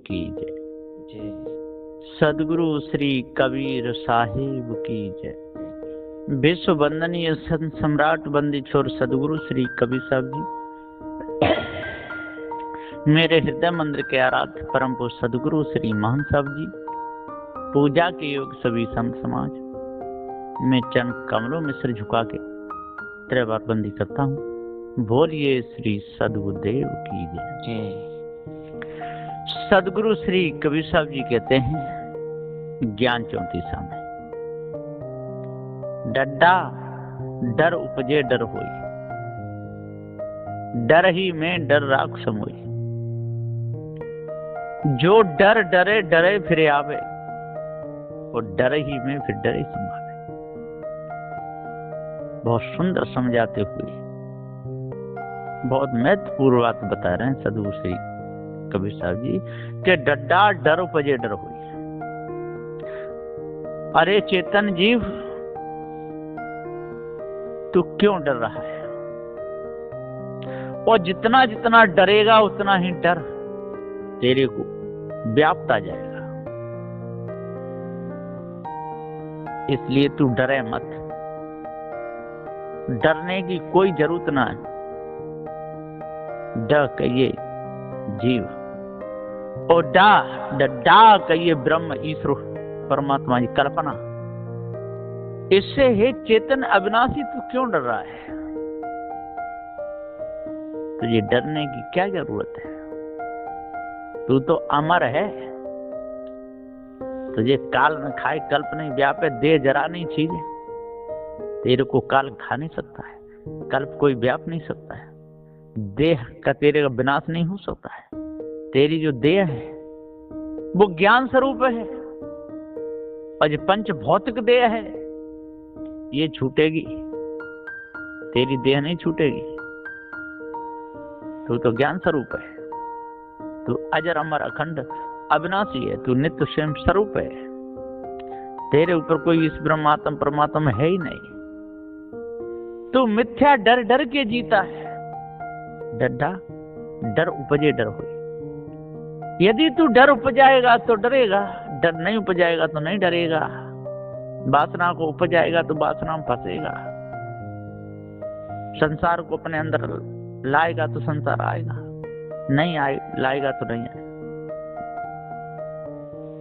की जय। सदगुरु श्री कबीर साहिब की जय। विश्व वंदनीय संत सम्राट बंदी छोर सदगुरु श्री कबीर साहब जी, मेरे हृदय मंदिर के आराध्य परम पुरुष सदगुरु श्री महान साहब जी, पूजा के योग सभी संत समाज, मैं चरण कमलों में सिर झुका के 3 बार बंदी करता हूँ। बोलिए श्री सदगुरुदेव की जय। सदगुरु श्री कबीर साहब जी कहते हैं ज्ञान 34 में, डड्डा डर उपजे डर होई, डर ही में डर राख समोई। जो डर डरे डरे फिर आवे, और डर ही में फिर डरे संभाले। बहुत सुंदर समझाते हुए बहुत महत्वपूर्ण बात बता रहे हैं सदगुरु श्री कबीर साहब जी के डड्डा डर उपजे डर हुई। अरे चेतन जीव, तू क्यों डर रहा है? और जितना जितना डरेगा उतना ही डर तेरे को व्यापता जाएगा। इसलिए तू डरे मत, डरने की कोई जरूरत ना है। ड कहिए जीव और डा कहिए ब्रह्म ईश्वर परमात्मा की कल्पना। इससे हे चेतन अविनाशी, तू क्यों डर रहा है? तुझे डरने की क्या जरूरत है? तू तो अमर है। तुझे काल न खाए कल्प नहीं व्यापे, देह जरा नहीं चीजें। तेरे को काल खा नहीं सकता है, कल्प कोई व्याप नहीं सकता है, देह का तेरे का विनाश नहीं हो सकता है। तेरी जो देह है वो ज्ञान स्वरूप है, और जो पंच भौतिक देह है ये छूटेगी, तेरी देह नहीं छूटेगी। तू तो ज्ञान स्वरूप है, तू अजर अमर अखंड अविनाशी है, तू नित्य स्वयं स्वरूप है। तेरे ऊपर कोई इस ब्रह्मात्म परमात्मा है ही नहीं। तू मिथ्या डर डर के जीता है। डड्डा डर उपजे डर होई। यदि तू डर उपजाएगा तो डरेगा, डर नहीं उपजाएगा तो नहीं डरेगा। वासना को उपजाएगा तो वासना में फंसेगा। संसार को अपने अंदर लाएगा तो संसार आएगा, नहीं लाएगा तो नहीं आएगा।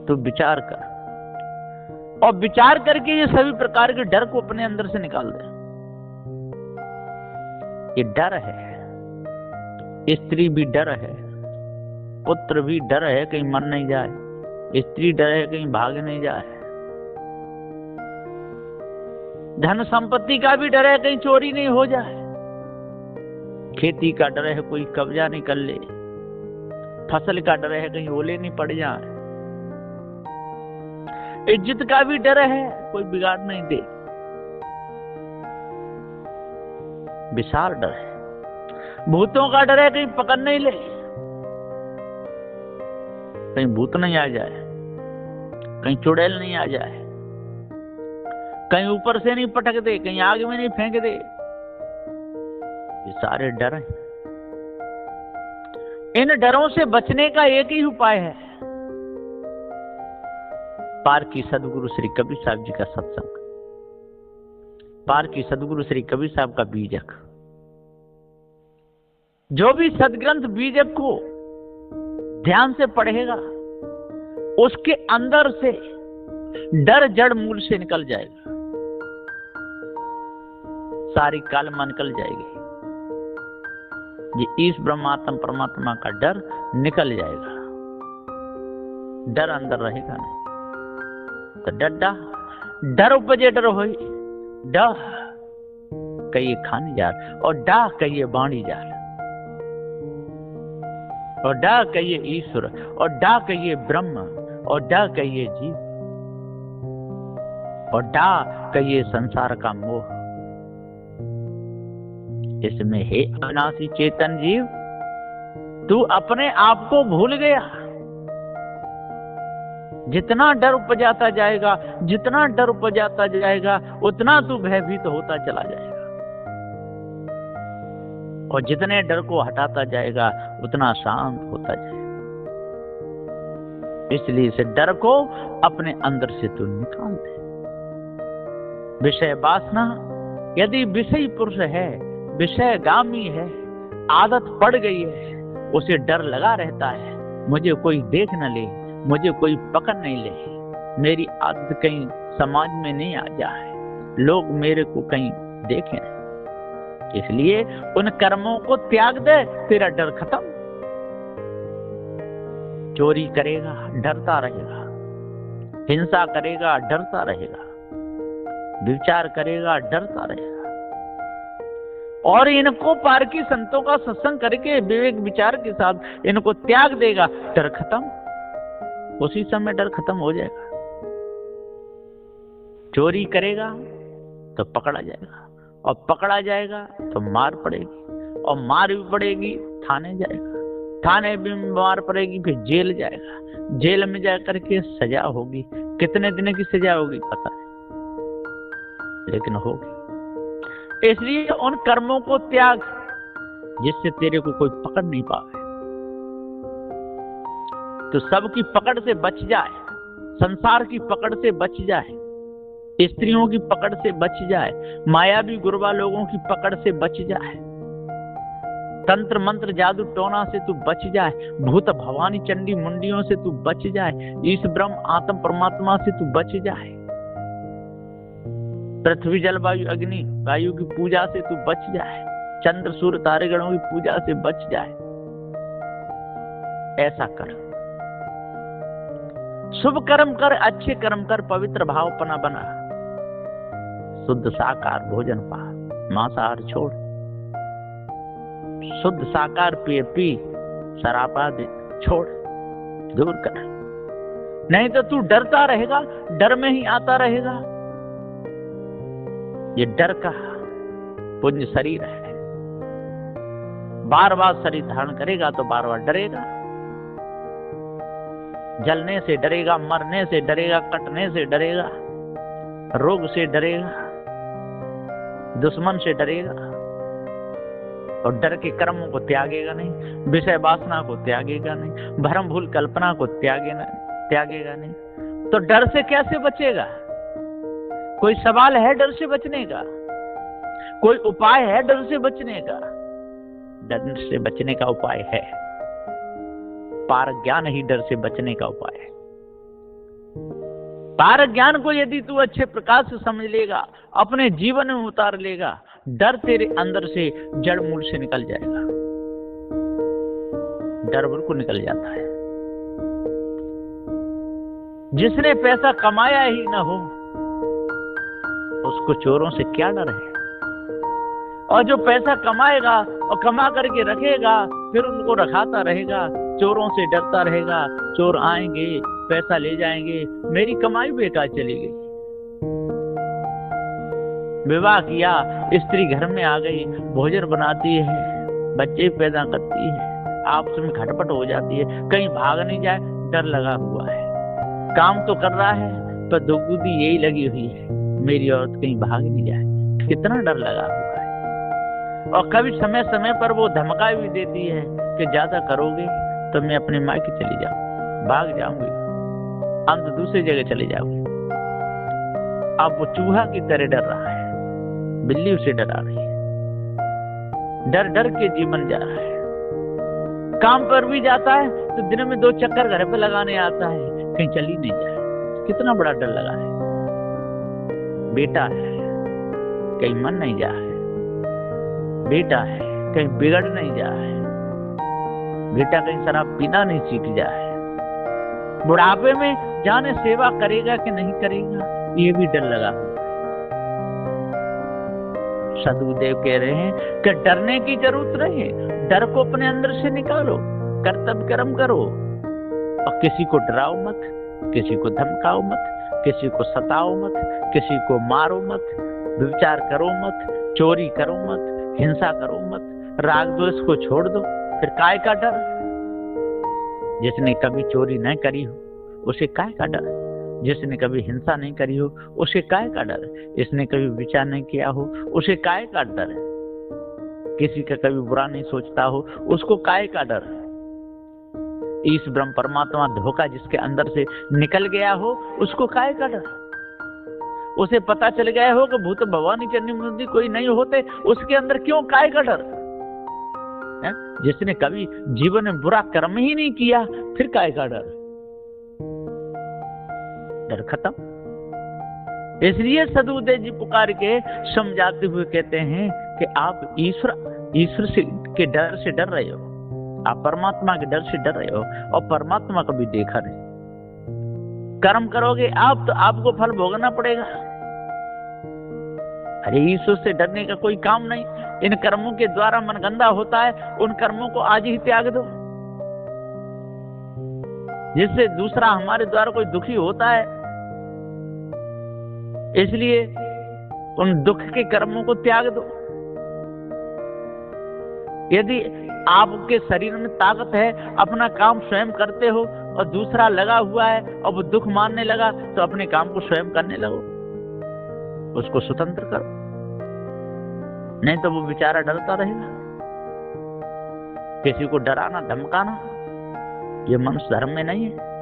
तो विचार कर, और विचार करके ये सभी प्रकार के डर को अपने अंदर से निकाल दे। ये डर है, स्त्री भी डर है, पुत्र भी डर है कहीं मर नहीं जाए, स्त्री डर है कहीं भाग नहीं जाए, धन संपत्ति का भी डर है कहीं चोरी नहीं हो जाए, खेती का डर है कोई कब्जा नहीं कर ले, फसल का डर है कहीं ओले नहीं पड़ जाए, इज्जत का भी डर है कोई बिगाड़ नहीं दे। विशाल डर है। भूतों का डर है कहीं पकड़ नहीं ले, कहीं भूत नहीं आ जाए, कहीं चुड़ैल नहीं आ जाए, कहीं ऊपर से नहीं पटक दे, कहीं आग में नहीं फेंक दे। ये सारे डर हैं। इन डरों से बचने का एक ही उपाय है, पार की सदगुरु श्री कबीर साहब जी का सत्संग, पार की सदगुरु श्री कबीर साहब का बीजक। जो भी सदग्रंथ बीजक को ध्यान से पढ़ेगा उसके अंदर से डर जड़ मूल से निकल जाएगा, सारी कालमा निकल जाएगी। ये इस ब्रह्मात्म परमात्मा का डर निकल जाएगा, डर अंदर रहेगा नहीं। तो डड्डा डर उपजे डर होई। ड कहिए खानी जार, और डा कहिए बाणी जार, और डा कहिए ईश्वर, और डा कहिए ब्रह्म, और डा कहिए जीव, और डा कहिए संसार का मोह। इसमें हे अविनाशी चेतन जीव, तू अपने आप को भूल गया। जितना डर उपजाता जाएगा, जितना डर उपजाता जाएगा, उतना तू भयभीत होता चला जाएगा, और जितने डर को हटाता जाएगा उतना शांत होता जाएगा। इसलिए इस डर को अपने अंदर से तू निकाल दे। विषय वासना यदि विषयी पुरुष है, विषयगामी है, आदत पड़ गई है, उसे डर लगा रहता है, मुझे कोई देख न ले, मुझे कोई पकड़ नहीं ले, मेरी आदत कहीं समाज में नहीं आ जाए, लोग मेरे को कहीं देखें। इसलिए उन कर्मों को त्याग दे, तेरा डर खत्म। चोरी करेगा डरता रहेगा, हिंसा करेगा डरता रहेगा, विचार करेगा डरता रहेगा। और इनको पारकी संतों का सत्संग करके विवेक विचार के साथ इनको त्याग देगा, डर खत्म। उसी समय डर खत्म हो जाएगा। चोरी करेगा तो पकड़ा जाएगा, और पकड़ा जाएगा तो मार पड़ेगी, और मार भी पड़ेगी थाने जाएगा, थाने भी मार पड़ेगी, फिर जेल जाएगा, जेल में जाकर के सजा होगी। कितने दिन की सजा होगी पता नहीं, लेकिन होगी। इसलिए उन कर्मों को त्याग जिससे तेरे को कोई पकड़ नहीं पाए। तो सबकी पकड़ से बच जाए, संसार की पकड़ से बच जाए, स्त्रियों की पकड़ से बच जाए, मायावी गुरबा लोगों की पकड़ से बच जाए, तंत्र मंत्र जादू टोना से तू बच जाए, भूत भवानी चंडी मुंडियों से तू बच जाए, ईश ब्रह्म आत्म परमात्मा से तू बच जाए, पृथ्वी जल वायु अग्नि वायु की पूजा से तू बच जाए, चंद्र सूर्य तारेगणों की पूजा से बच जाए। ऐसा कर, शुभ कर्म कर, अच्छे कर्म कर, पवित्र भावपना बना, शुद्ध साकार भोजन पा, मांसाहार छोड़, शुद्ध साकार पी, शराबाद छोड़, दूर कर। नहीं तो तू डरता रहेगा, डर में ही आता रहेगा। ये डर का पुंज शरीर है, बार बार शरीर धारण करेगा तो बार बार डरेगा, जलने से डरेगा, मरने से डरेगा, कटने से डरेगा, रोग से डरेगा, दुश्मन से डरेगा, और डर के कर्मों को त्यागेगा नहीं, विषय वासना को त्यागेगा नहीं, भ्रम भूल कल्पना को त्यागेगा नहीं। तो डर से कैसे बचेगा? कोई सवाल है डर से बचने का? कोई उपाय है डर से बचने का? डर से बचने का उपाय है पार ज्ञान ही डर से बचने का उपाय है। पार ज्ञान को यदि तू अच्छे प्रकार से समझ लेगा, अपने जीवन में उतार लेगा, डर तेरे अंदर से जड़ मूल से निकल जाएगा। डर बिल्कुल निकल जाता है। जिसने पैसा कमाया ही ना हो उसको चोरों से क्या डर है? और जो पैसा कमाएगा और कमा करके रखेगा फिर उनको रखाता रहेगा, चोरों से डरता रहेगा, चोर आएंगे पैसा ले जाएंगे, मेरी कमाई बेकार चली गई। विवाह किया, स्त्री घर में आ गई, भोजन बनाती है, बच्चे पैदा करती है, आपस में खटपट हो जाती है, कहीं भाग नहीं जाए, डर लगा हुआ है। काम तो कर रहा है पर दुगुदी यही लगी हुई है, मेरी औरत कहीं भाग नहीं जाए, कितना डर लगा हुआ है। और कभी समय समय पर वो धमका भी देती है कि ज्यादा करोगे तो मैं अपने मायके चली जाऊं, भाग जाऊंगी, अंत दूसरी जगह चले जाऊंगी। अब वो चूहा की तरह डर रहा है, बिल्ली उसे डरा रही है, डर डर के जीवन जा रहा है। काम पर भी जाता है तो दिन में 2 चक्कर घर पे लगाने आता है, कहीं चली नहीं जाए, कितना बड़ा डर लगा है। बेटा है कहीं मन नहीं जा है, बेटा है कहीं बिगड़ नहीं जा है, बेटा कहीं शराब पीना नहीं सीख जाए, बुढ़ापे में जाने सेवा करेगा कि नहीं करेगा, ये भी डर लगा हुआ है। सदगुरुदेव कह रहे हैं कि डरने की जरूरत नहीं, डर को अपने अंदर से निकालो, कर्तव्य कर्म करो, और किसी को डराओ मत, किसी को धमकाओ मत, किसी को सताओ मत, किसी को मारो मत, विचार करो मत, चोरी करो मत, हिंसा करो मत, राग द्वेष को छोड़ दो। फिर काय का डर? जिसने कभी चोरी नहीं करी हो उसे काय का डर? जिसने कभी हिंसा नहीं करी हो उसे काय का डर? जिसने कभी विचार नहीं किया हो उसे काय का डर? किसी का कभी बुरा नहीं सोचता हो उसको काय का डर? ईश ब्रह्म परमात्मा धोखा जिसके अंदर से निकल गया हो, उसको काहे का डर? उसे पता चल गया हो कि भूत भवानी चंडी मुंडी कोई नहीं होते, उसके अंदर क्यों काहे का डर? जिसने कभी जीवन में बुरा कर्म ही नहीं किया, फिर काहे का डर? डर खत्म। इसलिए सदगुरुदेव जी पुकार के समझाते हुए कहते हैं कि आप ईश्वर से के डर से डर रहे हो, आप परमात्मा के डर से डर रहे हो, और परमात्मा को भी देखा नहीं। कर्म करोगे आप तो आपको फल भोगना पड़ेगा। अरे ईश्वर से डरने का कोई काम नहीं। इन कर्मों के द्वारा मन गंदा होता है, उन कर्मों को आज ही त्याग दो। जिससे दूसरा हमारे द्वारा कोई दुखी होता है, इसलिए उन दुख के कर्मों को त्याग दो। यदि आपके शरीर में ताकत है, अपना काम स्वयं करते हो, और दूसरा लगा हुआ है और वो दुख मानने लगा, तो अपने काम को स्वयं करने लगो, उसको स्वतंत्र करो। नहीं तो वो बेचारा डरता रहेगा। किसी को डराना धमकाना ये मनुष्य धर्म में नहीं है।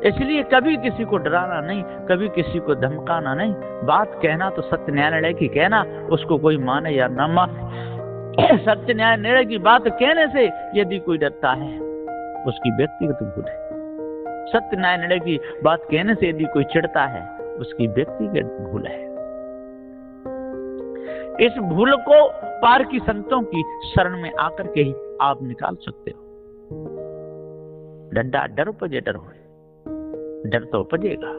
इसलिए कभी किसी को डराना नहीं, कभी किसी को धमकाना नहीं। बात कहना तो सत्य न्याय निर्णय की कहना, उसको कोई माने या न माने। सत्य न्याय निर्णय की बात कहने से यदि कोई डरता है, उसकी व्यक्तिगत भूल है। सत्य न्याय निर्णय की बात कहने से यदि कोई चिढ़ता है, उसकी व्यक्तिगत भूल है। इस भूल को पार की संतों की शरण में आकर के ही आप निकाल सकते हो। डंडा डर उपजे डर हो, डर तो उपजेगा।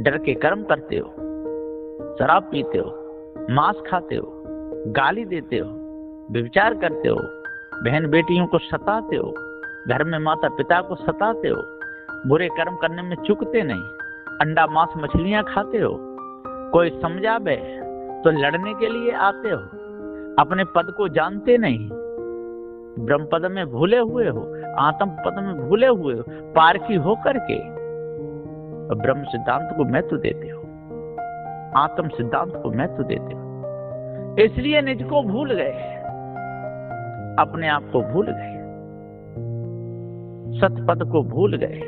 डर के कर्म करते हो, शराब पीते हो, मांस खाते हो, गाली देते हो, व्यभिचार करते हो, बहन बेटियों को सताते हो, घर में माता पिता को सताते हो, बुरे कर्म करने में चूकते नहीं, अंडा मांस मछलियां खाते हो, कोई समझावे तो लड़ने के लिए आते हो, अपने पद को जानते नहीं, ब्रह्म पद में भूले हुए हो, आत्म पद में भूले हुए हो, पारखी होकर के ब्रह्म सिद्धांत को महत्व देते हो, आत्म सिद्धांत को महत्व देते हो। इसलिए निज को भूल गए, अपने आप को भूल गए, सतपद को भूल गए,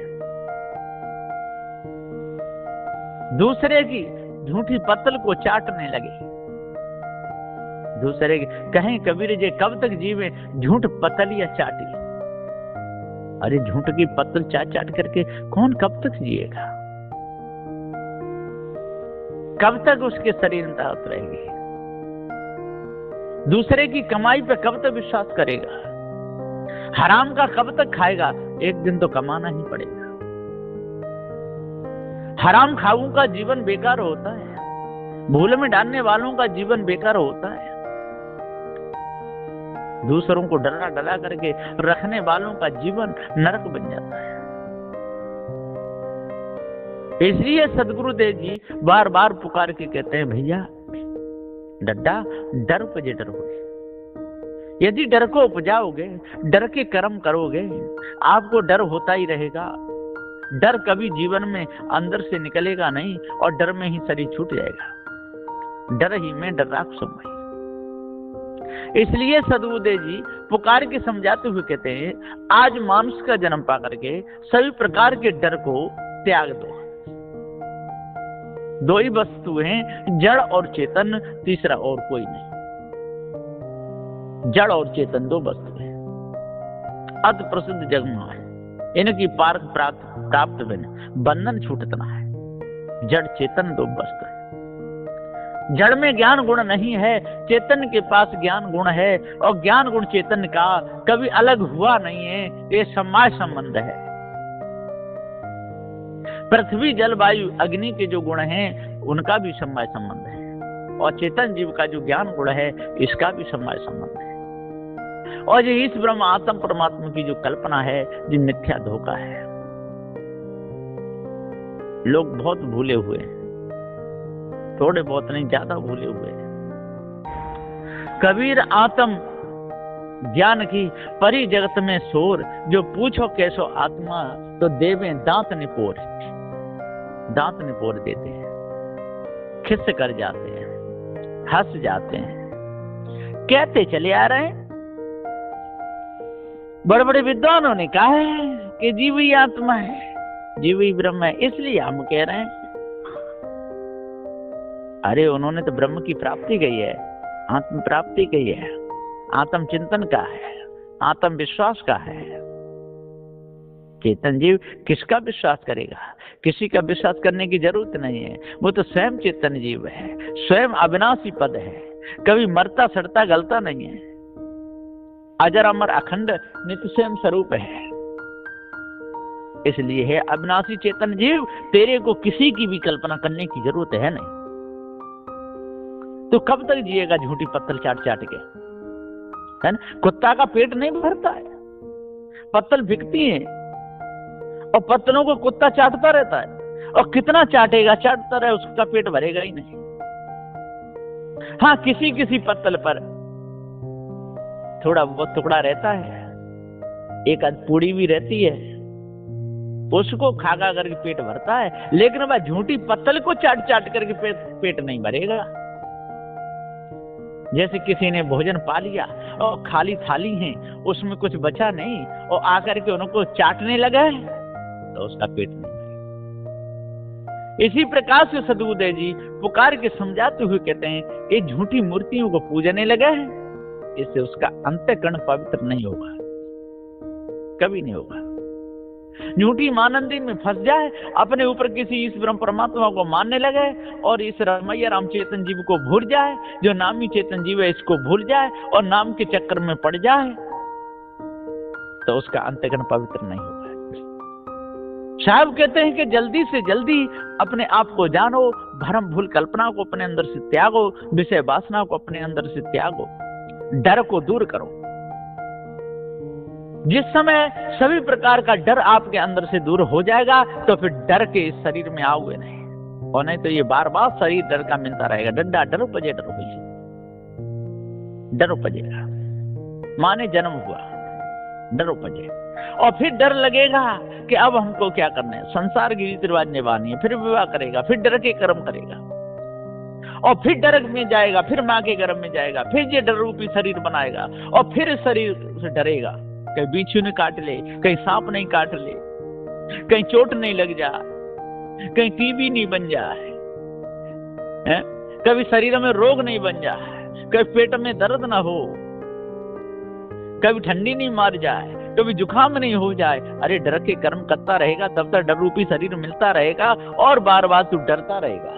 दूसरे की झूठी पत्तल को चाटने लगे। दूसरे की कहें कबीर जी कब तक जीवे झूठ पत्तलियां चाटी। अरे झूठ की पत्तल चाट चाट करके कौन कब तक जिएगा? कब तक उसके शरीर में ताकत रहेगी? दूसरे की कमाई पे कब तक विश्वास करेगा? हराम का कब तक खाएगा? एक दिन तो कमाना ही पड़ेगा। हराम खाऊं का जीवन बेकार होता है, भूल में डालने वालों का जीवन बेकार होता है, दूसरों को डरा डरा करके रखने वालों का जीवन नरक बन जाता है। इसलिए सदगुरुदेव जी बार बार पुकार के कहते हैं, भैया डड्डा डर उपजे डर हो। यदि डर को उपजाओगे, डर के कर्म करोगे, आपको डर होता ही रहेगा। डर कभी जीवन में अंदर से निकलेगा नहीं, और डर में ही शरीर छूट जाएगा। डर ही में डर राख समय। इसलिए सदगुरुदेव जी पुकार के समझाते हुए कहते हैं, आज मानुष का जन्म पा करके सभी प्रकार के डर को त्याग दो। दो ही वस्तु हैं, जड़ और चेतन, तीसरा और कोई नहीं। जड़ और चेतन दो वस्तु हैं, अति प्रसिद्ध जग में है। इनकी पार प्राप्त बंधन छूटना है। जड़ चेतन दो वस्तु है। जड़ में ज्ञान गुण नहीं है, चेतन के पास ज्ञान गुण है, और ज्ञान गुण चेतन का कभी अलग हुआ नहीं है। ये समाय संबंध है। पृथ्वी जल वायु अग्नि के जो गुण हैं, उनका भी समय संबंध है, और चेतन जीव का जो ज्ञान गुण है, इसका भी समय संबंध है। और ये इस ब्रह्म आत्म परमात्मा की जो कल्पना है, जो मिथ्या धोखा है। लोग बहुत भूले हुए हैं, थोड़े बहुत नहीं, ज्यादा भूले हुए हैं। कबीर आत्म ज्ञान की परी जगत में शोर, जो पूछो कैसो आत्मा, तो देवे दांत निपोर। दांत निपोर देते हैं, खिस कर जाते हैं, हंस जाते हैं, कहते चले आ रहे हैं। बड़े बड़े विद्वानों ने कहा है कि जीव ही आत्मा है, जीव ही ब्रह्म है। इसलिए हम कह रहे हैं अरे उन्होंने तो ब्रह्म की प्राप्ति कही है, आत्म प्राप्ति कही है, आत्म चिंतन का है, आत्म विश्वास का है। चेतन जीव किसका विश्वास करेगा? किसी का विश्वास करने की जरूरत नहीं है। वो तो स्वयं चेतन जीव है, स्वयं अविनाशी पद है, कभी मरता सड़ता गलता नहीं है, अजर अमर अखंड नित्य स्वयं स्वरूप है। इसलिए है अविनाशी चेतन जीव, तेरे को किसी की भी कल्पना करने की जरूरत है नहीं। तो कब तक जिएगा झूठी पत्तल चाट चाट के, है ना? कुत्ता का पेट नहीं भरता है, पत्तल बिकती है और पत्तलों को कुत्ता चाटता रहता है, और कितना चाटेगा, चाटता रहे, उसका पेट भरेगा ही नहीं। हाँ, किसी किसी पत्तल पर थोड़ा बहुत टुकड़ा रहता है, एक आध पूड़ी भी रहती है, उसको खा खा करके पेट भरता है, लेकिन वह झूठी पत्तल को चाट चाट करके पेट नहीं भरेगा। जैसे किसी ने भोजन पा लिया और खाली थाली है, उसमें कुछ बचा नहीं, और आकर के उनको चाटने लगा है, तो उसका पेट नहीं भरेगा। इसी प्रकार से सद्गुरुदेव जी पुकार के समझाते हुए कहते हैं कि झूठी मूर्तियों को पूजने लगा है, इससे उसका अंतःकरण पवित्र नहीं होगा, कभी नहीं होगा। झूठी मानंदी में फंस जाए, अपने ऊपर किसी इस ब्रह्म परमात्मा को मानने लगे और इस रमैया राम चेतन जीव को भूल जाए, जो नामी चेतन जीव है इसको भूल जाए और नाम के चक्कर में पड़ जाए, तो उसका अंतःकरण पवित्र नहीं होगा। साहब कहते हैं कि जल्दी से जल्दी अपने आप को जानो, भ्रम भूल कल्पना को अपने अंदर से त्यागो, विषय वासना को अपने अंदर से त्यागो, डर को दूर करो। जिस समय सभी प्रकार का डर आपके अंदर से दूर हो जाएगा, तो फिर डर के इस शरीर में आओगे नहीं, और नहीं तो ये बार बार शरीर डर का मिलता रहेगा। डंडा डरो पजे, डरो पजे, डरो पजेगा, माने जन्म हुआ, डरो पजे। और फिर डर लगेगा कि अब हमको क्या करना है, संसार की रीति रिवाज निभानी है, फिर विवाह करेगा, फिर डर के कर्म करेगा, और फिर डर में जाएगा, फिर माँ के गर्भ में जाएगा, फिर ये डर रूपी शरीर बनाएगा, और फिर इस शरीर से डरेगा, कहीं बिच्छू ने काट ले, कहीं सांप नहीं काट ले, कहीं चोट नहीं लग जाए, कहीं टीबी नहीं बन जाए, कभी शरीर में रोग नहीं बन जाए, कभी पेट में दर्द ना हो, कभी ठंडी नहीं मार जाए, कभी जुकाम नहीं हो जाए। अरे डर के कर्म करता रहेगा, तब तक डर रूपी शरीर मिलता रहेगा और बार बार तू डरता रहेगा।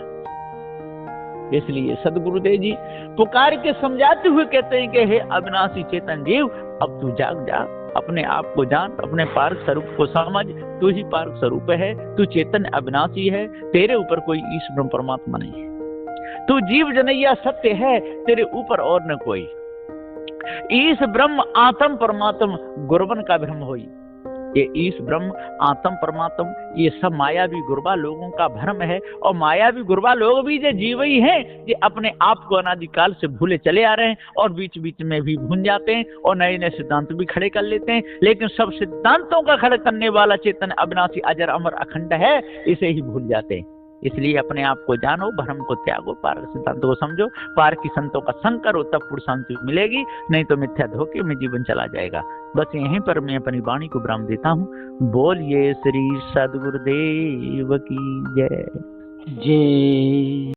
इसलिए सदगुरुदेव जी पुकार के समझाते हुए कहते हैं कि हे अविनाशी चेतन जीव, अब तू जाग जा, अपने आप को जान, अपने पारक स्वरूप को समझ। तू ही पारक स्वरूप है, तू चेतन अविनाशी है, तेरे ऊपर कोई ईश ब्रह्म परमात्मा नहीं है। तू जीव जनैया सत्य है, तेरे ऊपर और न कोई। ईश ब्रह्म आत्म परमात्म गुरबन का भ्रम होई। ये ईश ब्रह्म आत्म परमात्म ये सब मायावी गुरबा लोगों का भ्रम है, और मायावी गुरबा लोग भी जो जीव ही हैं, ये अपने आप को अनादिकाल से भूले चले आ रहे हैं, और बीच बीच में भी भूल जाते हैं और नए नए सिद्धांत भी खड़े कर लेते हैं। लेकिन सब सिद्धांतों का खड़ा करने वाला चेतन अविनाशी अजर अमर अखंड है, इसे ही भूल जाते हैं। इसलिए अपने आप को जानो, भ्रम को त्यागो, पार सिद्धांतों को समझो, पार की संतों का संग करो, तब पूर्ण शांति मिलेगी, नहीं तो मिथ्या धोखे में जीवन चला जाएगा। बस यहीं पर मैं अपनी वाणी को विराम देता हूँ। बोलिए श्री सद्गुरुदेव की जय। जय।